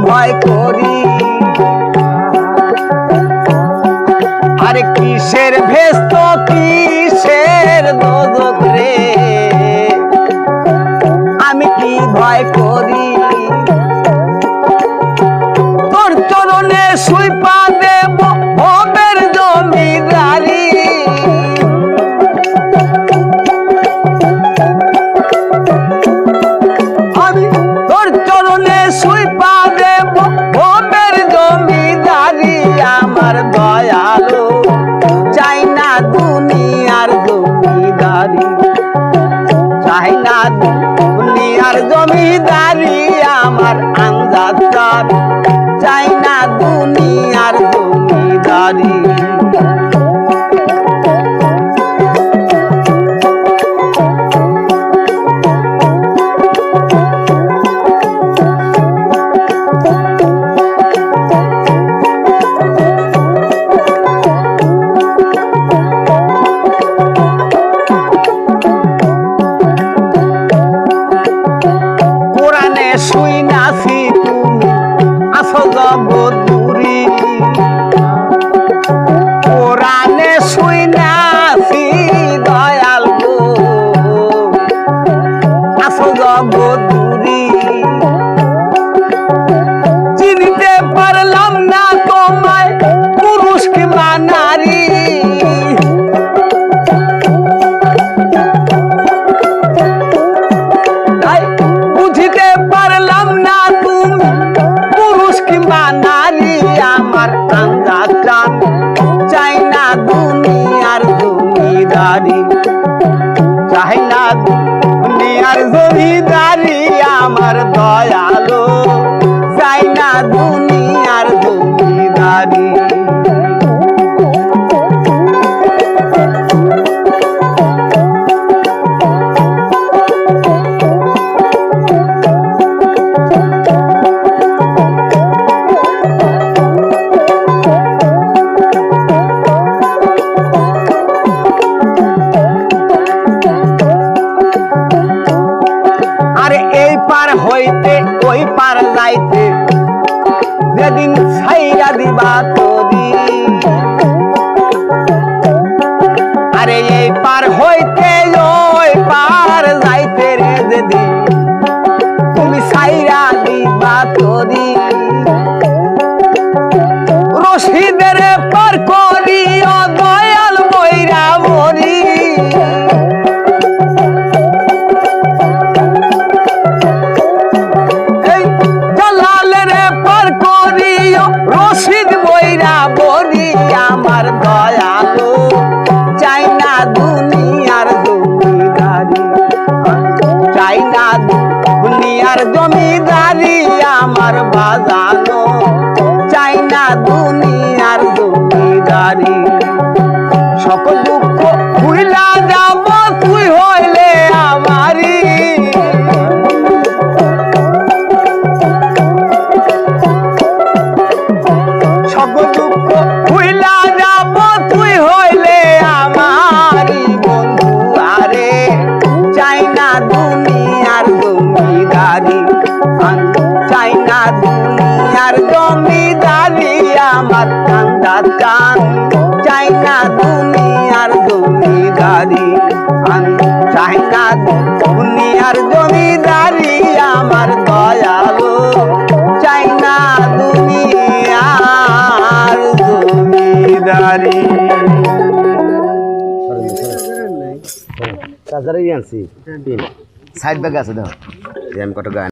ভয় করি আরে কিসের ভেস্ত কিসের দোজখ রে আমি কি ভয় করি তোর চরণে সুইপা দেব ভবের জমিদারি আমি তোর চরণে সুইপা দেব ভবের জমিদারি আমার দয়ালু চাই না দুনিয়ার জমিদারি চাই না দুনিয়ার জমিদারি আমার আন্দাজ চাই না দুনিয়ার জমিদারি শুই নাছি তুমি আসো জগৎপুরি কোরআনে শুই নাছি দয়াল গো আসো জগৎপুরি চিনতে পারলাম না তোমায় পুরুষ কিংবা নারী বুঝিতে পারলাম না তুমি পুরুষ কিংবা নারী আমার আন্দাজ চাই না দুনিয়ার জমিদারি চাই না দুনিয়ার জমিদারি আমার দয়ালু চাই না দুনিয়ার জমিদারি এই পার হইতে ওই পার যাইতে যেদিন ছাইরা দিবা তোরি আরে এই পার হইতে ওই পার যাইতে রে যেদিন তুমি ছাইরা দিবা তোরি রশিদের পার করি ও দয়াল মইরা মরি রশিদ বইরা বলি আমার দয়ালু চাই না দুনিয়ার জমিদারি চাই না দুনিয়ার জমিদারি আমার বাজানো চাই না দুনিয়ার জমিদারি সকল দুঃখ ভুলা যাব তুই হইলে আমারি সকল দুঃখ ভুলা যাব তুই হইলে আমারি বন্ধু আরে চাই না দুনিয়ার জমিদারি চাই না দুনিয়ার জমিদারি আমার কান্দা চান চাই না দুনিয়ার জমিদারি চাই না দুনিয়ার জমিদারি আমার দয়ালু চাই না দুনিয়ার জমিদারি সাইড ব্যাগ আছে দাও আমি কত গান